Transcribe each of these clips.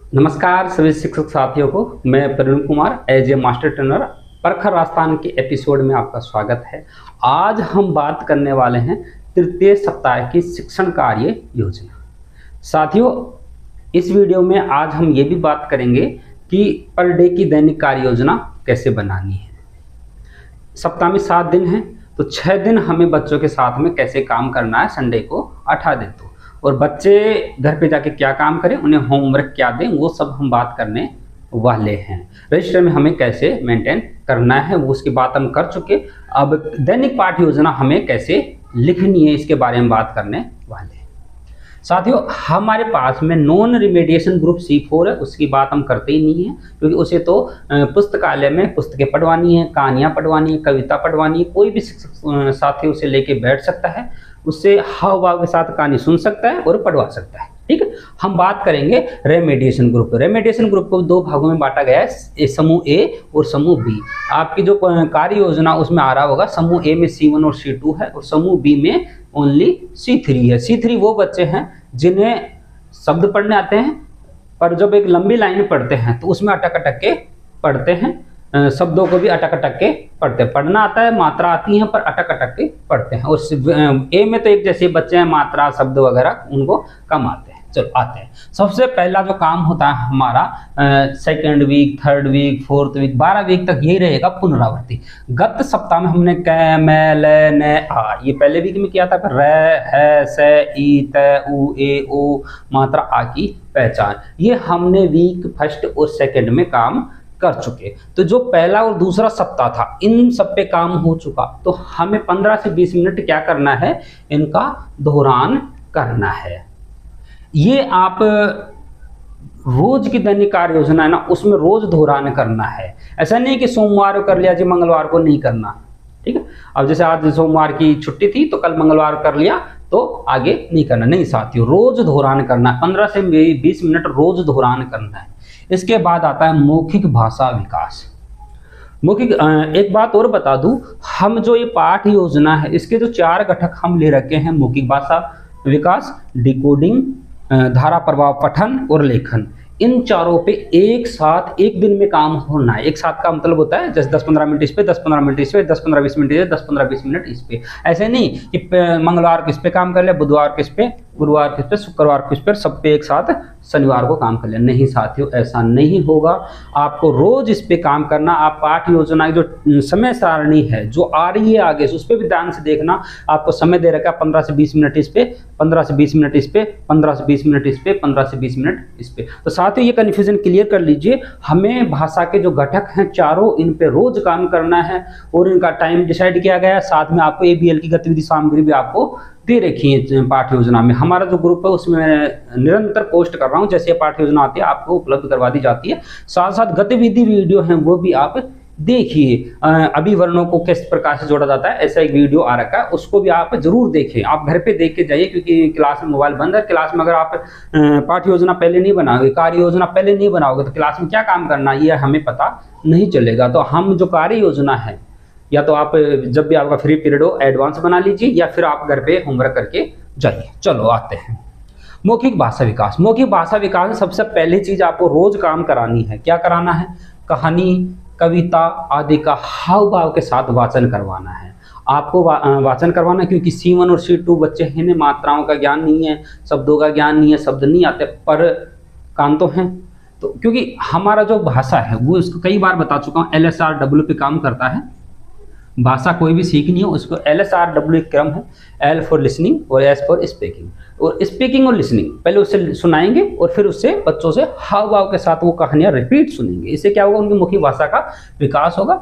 नमस्कार सभी शिक्षक साथियों को। मैं Praveen Kumar as a master trainer Prakhar Rajasthan के एपिसोड में आपका स्वागत है। आज हम बात करने वाले हैं तृतीय सप्ताह की शिक्षण कार्य योजना। साथियों, इस वीडियो में आज हम ये भी बात करेंगे कि पर डे की दैनिक कार्य योजना कैसे बनानी है। सप्ताह में 7 दिन हैं, तो 6 दिन हमें बच्चों के साथ में कैसे काम करना है, संडे को 8 दिन तो, और बच्चे घर पे जाके क्या काम करें, उन्हें होमवर्क क्या दें, वो सब हम बात करने वाले हैं। रजिस्टर में हमें कैसे मेंटेन करना है वो उसकी बात हम कर चुके। अब दैनिक पाठ योजना हमें कैसे लिखनी है इसके बारे में बात करने वाले हैं। साथियों, हमारे पास में नॉन रिमेडिएशन ग्रुप C4 है, उसकी बात हम करते ही नहीं है क्योंकि उसे तो पुस्तकालय में पुस्तकें पढ़वानी है, कहानियाँ पढ़वानी है, कविता पढ़वानी है। कोई भी शिक्षक साथी उसे लेके बैठ सकता है, उससे हाव भाव के साथ कहानी सुन सकता है और पढ़वा सकता है। ठीक है, हम बात करेंगे रेमेडिएशन ग्रुप। रेमेडिएशन ग्रुप को 2 भागों में बांटा गया है, समूह ए और समूह बी। आपकी जो कार्य योजना उसमें आ रहा होगा, समूह ए में C1 और C2 है और समूह बी में ओनली C3 है। C3 वो बच्चे हैं जिन्हें शब्द पढ़ने आते हैं, पर जब एक लंबी लाइन पढ़ते हैं तो उसमें अटक अटक के पढ़ते हैं, शब्दों को भी अटक अटक के पढ़ते हैं। पढ़ना आता है, मात्रा आती है, पर अटक अटक के पढ़ते हैं। और ए में तो एक जैसे बच्चे हैं, मात्रा शब्द वगैरह उनको कम आते हैं। चलो आते हैं। सबसे पहला जो काम होता है हमारा second week, third week, fourth week, 12 week तक यही रहेगा पुनरावृत्ति। गत सप्ताह में हमने क, मैं, ल, न, आ, ये पहले वीक में किया था। फिर र, है, से, ई, त, उ, ए, ओ, मात्रा आ की पहचान, ये हमने वीक फर्स्ट और सेकेंड में काम कर चुके। तो जो पहला और दूसरा सप्ताह था इन सब पे काम हो चुका, तो हमें 15 से 20 मिनट क्या करना है, इनका दोहरान करना है। ये आप रोज की दैनिक कार्य योजना है ना, उसमें रोज दोहरान करना है। ऐसा नहीं कि सोमवार को कर लिया जी, मंगलवार को नहीं करना। ठीक है, अब जैसे आज सोमवार की छुट्टी थी तो कल मंगलवार कर लिया तो आगे नहीं करना। नहीं साथियों, रोज दोहरान करना है, 15 से 20 मिनट रोज दोहरान करना है। इसके बाद आता है मौखिक भाषा विकास। मौखिक एक बात और बता दूं, हम जो ये पाठ योजना है इसके जो 4 घटक हम ले रखे हैं, मौखिक भाषा विकास, डिकोडिंग, धारा प्रभाव पठन और लेखन, इन चारों पे एक साथ एक दिन में काम होना है। एक साथ का मतलब होता है जैसे 10-15 मिनट इस पे, 10-15 मिनट इस पे, 10-15-20 मिनट इस पे, 10-15-20 मिनट इस पे। ऐसे नहीं कि मंगलवार को इस पे काम कर लिया, बुधवार को इस पे, गुरुवार को इस पे, शुक्रवार को इस पे, सब पे एक साथ शनिवार को काम कर लिया। नहीं साथियों, ऐसा नहीं होगा। आपको रोज इस पे काम करना। आप पाठ योजना की जो समय सारणी है जो आ रही है आगे, उस पर भी ध्यान से देखना। आपको समय दे रखा है 15 से 20 मिनट इस पे, 15 से 20 मिनट इस पे, 15 से 20 मिनट इस पे, 15 से 20 मिनट इस पे। तो साथियों, ये कन्फ्यूजन क्लियर कर लीजिए। हमें भाषा के जो घटक हैं चारों, इन पे रोज काम करना है और इनका टाइम डिसाइड किया गया है। साथ में आपको ABL की गतिविधि सामग्री भी आपको दे रखी है पाठ योजना में। हमारा जो ग्रुप है उसमें मैं निरंतर पोस्ट कर रहा हूँ, जैसे पाठ योजना आती है आपको उपलब्ध करवा दी जाती है। साथ साथ गतिविधि वीडियो हैं वो भी आप देखिए। अभी वर्णों को किस प्रकार से जोड़ा जाता है, ऐसा एक वीडियो आ रखा है, उसको भी आप जरूर देखें। आप घर पे देख के जाइए, क्योंकि क्लास में मोबाइल बंद है। क्लास में अगर आप पाठ योजना पहले नहीं बनाओगे, कार्य योजना पहले नहीं बनाओगे, तो क्लास में क्या काम करना ये हमें पता नहीं चलेगा। तो हम जो कार्य योजना है, या तो आप जब भी आपका फ्री पीरियड हो एडवांस बना लीजिए, या फिर आप घर पे होमवर्क करके जाइए। चलो आते हैं मौखिक भाषा विकास। मौखिक भाषा विकास में सबसे पहली चीज आपको रोज काम करानी है। क्या कराना है? कहानी, कविता आदि का हाव भाव के साथ वाचन करवाना है। आपको वाचन करवाना है, क्योंकि C1 और C2 बच्चे हैं, इन्हें मात्राओं का ज्ञान नहीं है, शब्दों का ज्ञान नहीं है, शब्द नहीं आते, पर कान तो हैं। तो क्योंकि हमारा जो भाषा है वो, इसको कई बार बता चुका हूँ, LSRW पे काम करता है। भाषा कोई भी सीखनी हो उसको LSRW एक क्रम है, L फॉर लिसनिंग और S फॉर स्पीकिंग। और स्पीकिंग और लिसनिंग पहले उससे सुनाएंगे और फिर उससे बच्चों से हाव भाव के साथ वो कहानियां रिपीट सुनेंगे। इससे क्या होगा, उनकी मौखिक भाषा का विकास होगा।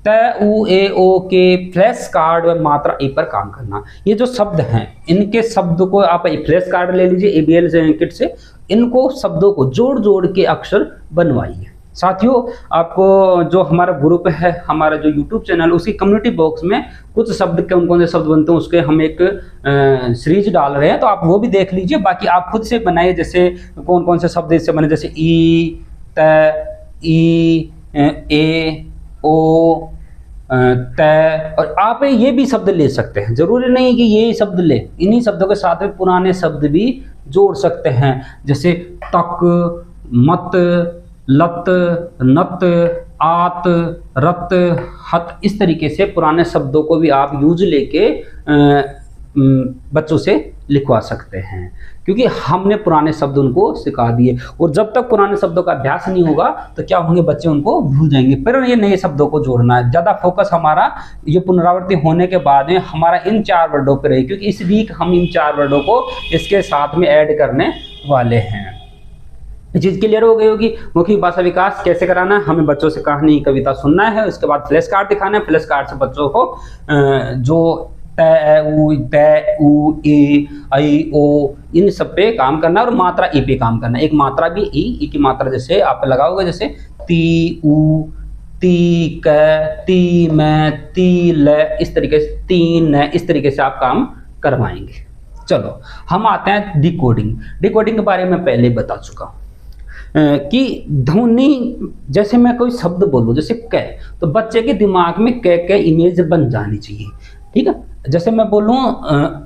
त, उ, ए, ओ के फ्लैश कार्ड व मात्रा ई पर काम करना। ये जो शब्द हैं इनके शब्द को आप फ्लैश कार्ड ले लीजिए ABL किट से, इनको शब्दों को जोड़ जोड़ के अक्षर बनवाइए। साथियों, आपको जो हमारा ग्रुप है, हमारा जो YouTube चैनल, उसकी कम्युनिटी बॉक्स में कुछ शब्द, कौन कौन से शब्द बनते हैं उसके हम एक सीरीज डाल रहे हैं, तो आप वो भी देख लीजिए। बाकी आप खुद से बनाइए, जैसे कौन कौन से शब्द इससे बने, जैसे ई, त, ई, ए, ओ, त, और आप ये भी शब्द ले सकते हैं। जरूरी नहीं कि यही शब्द ले, इन्हीं शब्दों के साथ में पुराने शब्द भी जोड़ सकते हैं, जैसे तक, मत, लत, नत, आत, रत, हत, इस तरीके से पुराने शब्दों को भी आप यूज लेके बच्चों से लिखवा सकते हैं, क्योंकि हमने पुराने शब्द उनको सिखा दिए। और जब तक पुराने शब्दों का अभ्यास नहीं होगा तो क्या होंगे, बच्चे उनको भूल जाएंगे। फिर ये नए शब्दों को जोड़ना है, ज़्यादा फोकस हमारा ये पुनरावृत्ति होने के बाद में हमारा इन 4 वर्डों पर रहे, क्योंकि इस वीक हम इन 4 वर्डों को इसके साथ में ऐड करने वाले हैं। ये चीज़ क्लियर हो गई होगी। मौखिक भाषा विकास कैसे कराना है, हमें बच्चों से कहानी कविता सुनना है, उसके बाद फ्लैश कार्ड दिखाना है, फ्लैश कार्ड से बच्चों को जो त उ ए ऐ ओ इन सब पे काम करना है और मात्रा ई पे काम करना है। एक मात्रा भी ई की मात्रा जैसे आप लगाओगे, जैसे ती उ, ती क, ती मैं, ती ल, इस तरीके से तीन है, इस तरीके से आप काम करवाएंगे। चलो हम आते हैं डिकोडिंग। डिकोडिंग के बारे में पहले बता चुका हूँ कि ध्वनि, जैसे मैं कोई शब्द बोलूँ जैसे क, तो बच्चे के दिमाग में क इमेज बन जानी चाहिए, ठीक है। जैसे मैं बोलूँ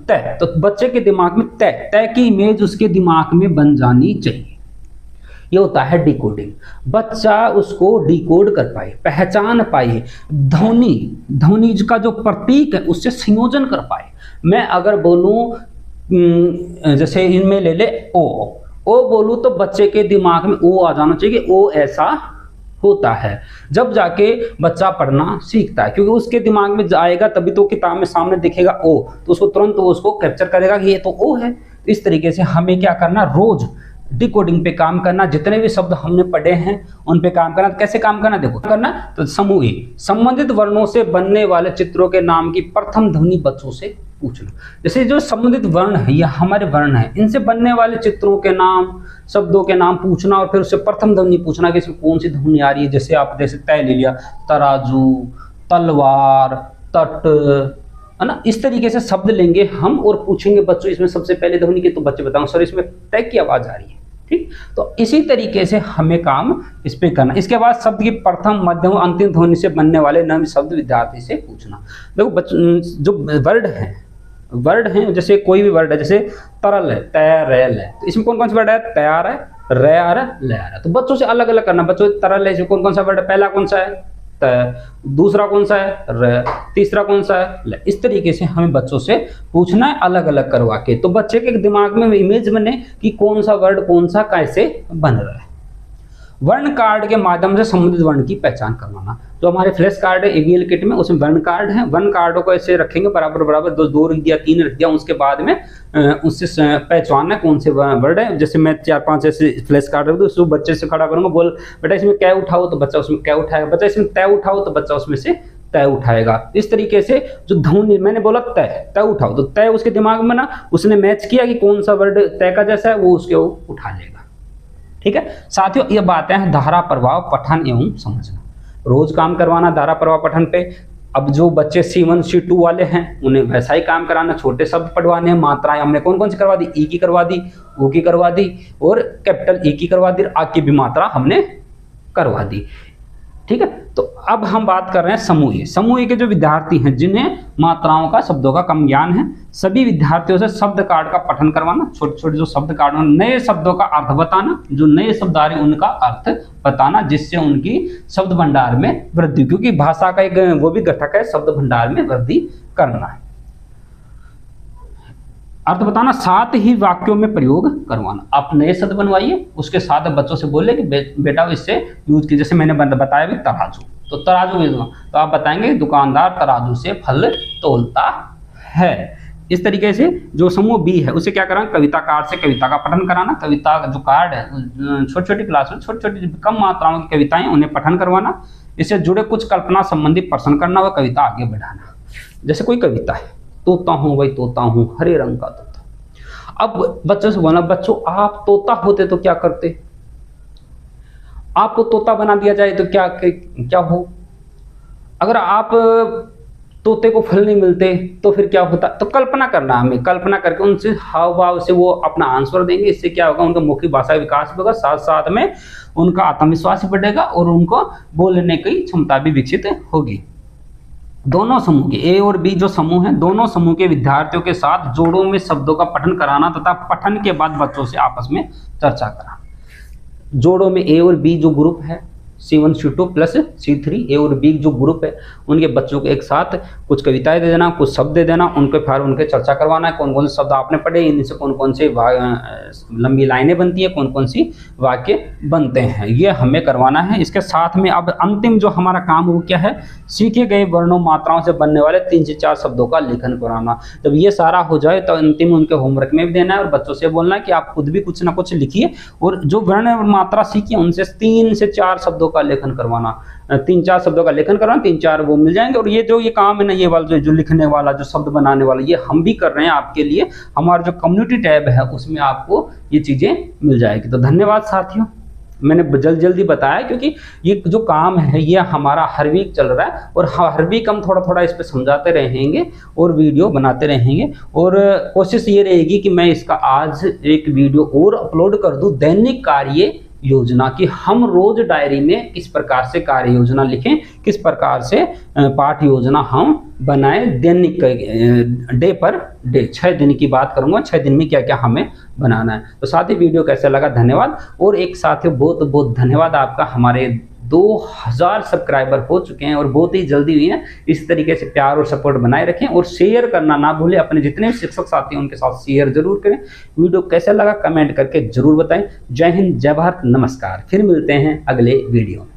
तय, तो बच्चे के दिमाग में तय की इमेज उसके दिमाग में बन जानी चाहिए। ये होता है डिकोडिंग। बच्चा उसको डिकोड कर पाए, पहचान पाए, ध्वनि का जो प्रतीक है उससे संयोजन कर पाए। मैं अगर बोलूँ जैसे इनमें ले ले ओ बोलूँ तो बच्चे के दिमाग में ओ आ जाना चाहिए, ओ ऐसा होता है। जब जाके बच्चा पढ़ना सीखता है, क्योंकि उसके दिमाग में आएगा तभी तो किताब में सामने दिखेगा ओ, तो उसको तुरंत वो उसको कैप्चर करेगा कि ये तो ओ है। तो इस तरीके से हमें क्या करना, रोज डिकोडिंग पे काम करना। जितने भी शब्द हमने पढ़े हैं उन पे काम करना। कैसे काम करना, देखो करना तो समूह ए, संबंधित वर्णों से बनने वाले चित्रों के नाम की प्रथम ध्वनि बच्चों से पूछना। जैसे जो संबंधित वर्ण है या हमारे वर्ण है, इनसे बनने वाले चित्रों के नाम, शब्दों के नाम पूछना और फिर उससे प्रथम ध्वनि पूछना कि इसमें कौन सी ध्वनि आ रही है। जैसे आप जैसे तय ले लिया, तराजू, तलवार, तट, है ना। इस तरीके से शब्द लेंगे हम और पूछेंगे बच्चों इसमें सबसे पहले ध्वनि की, तो बच्चे बताएंगे सर इसमें तय की आवाज आ रही है, ठीक। तो इसी तरीके से हमें काम इस पे करना। इसके बाद शब्द की प्रथम, मध्यम, अंतिम ध्वनि से बनने वाले नए शब्द विद्यार्थी से पूछना। देखो बच्चों जो वर्ड हैं, जैसे कोई भी वर्ड है, जैसे तरल है, तैरेल है, तो इसमें कौन कौन सा वर्ड है, तैयार है, रे आ रहा है, ले आ रहा है। तो बच्चों से अलग अलग करना। बच्चों तरल है, इसमें कौन कौन सा वर्ड है, पहला कौन सा है तय, दूसरा कौन सा है रे, तीसरा कौन सा है ले। इस तरीके से हमें बच्चों से पूछना है अलग अलग करवा के, तो बच्चे के दिमाग में इमेज बने कि कौन सा वर्ड कौन सा कैसे बन रहा है। वर्ण कार्ड के माध्यम से संबंधित वर्ण की पहचान करवाना। जो हमारे फ्लैश कार्ड है एवीएल किट में, उसमें वर्ण कार्ड है। वर्ण कार्डों को ऐसे रखेंगे बराबर बराबर, दो रख दिया, 3 रख दिया, उसके बाद में उससे पहचानना कौन से वर्ड है। जैसे मैं 4-5 ऐसे फ्लैश कार्ड रख दूँ, उसको बच्चे से खड़ा करूंगा, बोल बेटा इसमें कै उठाओ, तो बच्चा उसमें कै उठाएगा। बच्चा इसमें तय उठाओ, तो बच्चा उसमें से तय उठाएगा। इस तरीके से जो ध्वनि, मैंने बोला तय उठाओ, तो तय उसके दिमाग में ना, उसने मैच किया कि कौन सा वर्ड तय का जैसा है, वो उसके उठा लेगा, ठीक है। साथियों ये बातें हैं धारा प्रभाव पठन एवं समझना। रोज काम करवाना धारा प्रभाव पठन पे। अब जो बच्चे C1 C2 वाले हैं उन्हें वैसा ही काम कराना, छोटे शब्द पढ़वाने हैं। मात्राएं हमने कौन कौन सी करवा दी, ई की करवा दी, ओ की करवा दी और कैपिटल ई की करवा दी, आ की भी मात्रा हमने करवा दी, ठीक है। तो अब हम बात कर रहे हैं समूह। समूह के जो विद्यार्थी हैं जिन्हें मात्राओं का, शब्दों का कम ज्ञान है, सभी विद्यार्थियों से शब्द कार्ड का पठन करवाना। छोटे छोटे जो शब्द कार्ड, नए शब्दों का अर्थ बताना, जो नए शब्द आ रहे हैं उनका अर्थ बताना, जिससे उनकी शब्द भंडार में वृद्धि, क्योंकि भाषा का एक वो भी घटक है शब्द भंडार में वृद्धि करना है। अर्थ बताना, साथ ही वाक्यों में प्रयोग करवाना। आप नए शब्द बनवाइए, उसके साथ बच्चों से बोले कि बेटा इससे यूज की। जैसे मैंने बताया भी तराजू, तो तराजू भेजना, तो आप बताएंगे दुकानदार तराजू से फल तोलता है। इस तरीके से जो समूह बी है उसे क्या कराना, कविता कार्ड से कविता का पठन कराना। कविता जो कार्ड है, छोटी छोटी क्लास में छोटी छोटी कम मात्राओं की कविताएं, उन्हें पठन करवाना। इससे जुड़े कुछ कल्पना संबंधी प्रश्न करना व कविता आगे बढ़ाना। जैसे कोई कविता है, तोता हूँ भाई तोता हूँ, हरे रंग का तोता। अब बच्चों से बोला, बच्चों आप तोता होते तो क्या करते, आपको तोता बना दिया जाए तो क्या हो। अगर आप तोते को फल नहीं मिलते तो फिर क्या होता। तो कल्पना करना, हमें कल्पना करके उनसे हाव भाव से वो अपना आंसर देंगे। इससे क्या होगा, उनका मौखिक भाषा विकास होगा, साथ साथ में उनका आत्मविश्वास भी बढ़ेगा और उनको बोलने की क्षमता भी विकसित होगी। दोनों समूह के ए और बी जो समूह है, दोनों समूह के विद्यार्थियों के साथ जोड़ों में शब्दों का पठन कराना तथा पठन के बाद बच्चों से आपस में चर्चा कराना। जोड़ों में ए और बी जो ग्रुप है, C1 C2 प्लस C3 ए और बी जो ग्रुप है, उनके बच्चों को एक साथ कुछ कविताएं दे देना, कुछ शब्द दे देना, उनके फिर उनके चर्चा करवाना है, कौन कौन से शब्द आपने पढ़े, इनसे कौन कौन से लंबी लाइनें बनती है, कौन कौन सी वाक्य बनते हैं, ये हमें करवाना है। इसके साथ में अब अंतिम जो हमारा काम वो क्या है, सीखे गए वर्णों मात्राओं से बनने वाले 3 से 4 शब्दों का लेखन कराना। जब ये सारा हो जाए तो अंतिम उनके होमवर्क में भी देना है और बच्चों से बोलना है कि आप खुद भी कुछ ना कुछ लिखिए और जो वर्ण और मात्रा सीखिए उनसे 3 से 4 शब्दों का लेखन करवाना। 3-4 शब्दों का लेखन करवाना, 3-4 वो मिल जाएंगे। और ये जो ये काम है ना, ये वाला जो लिखने वाला, जो शब्द बनाने वाला, ये हम भी कर रहे हैं आपके लिए। हमारा जो कम्युनिटी टैब है उसमें आपको ये चीजें मिल जाएगी। तो धन्यवाद साथियों, मैंने जल्दी बताया क्योंकि ये जो काम है ये हमारा हर वीक चल रहा है और हर वीक हम थोड़ा थोड़ा इस पे समझाते रहेंगे और वीडियो बनाते रहेंगे। और कोशिश ये रहेगी कि मैं इसका आज एक वीडियो और अपलोड कर दूं, दैनिक कार्य योजना की। हम रोज डायरी में किस प्रकार से कार्य योजना लिखें, किस प्रकार से पाठ योजना हम बनाएं, दैनिक डे पर डे 6 दिन की बात करूंगा, 6 दिन में क्या क्या हमें बनाना है। तो साथी वीडियो कैसा लगा धन्यवाद। और एक साथी बहुत बहुत धन्यवाद आपका, हमारे 2000 सब्सक्राइबर हो चुके हैं और बहुत ही जल्दी हुई हैं। इस तरीके से प्यार और सपोर्ट बनाए रखें और शेयर करना ना भूलें, अपने जितने भी शिक्षक साथी हैं उनके साथ शेयर जरूर करें। वीडियो कैसा लगा कमेंट करके जरूर बताएं। जय हिंद, जय भारत, नमस्कार। फिर मिलते हैं अगले वीडियो में।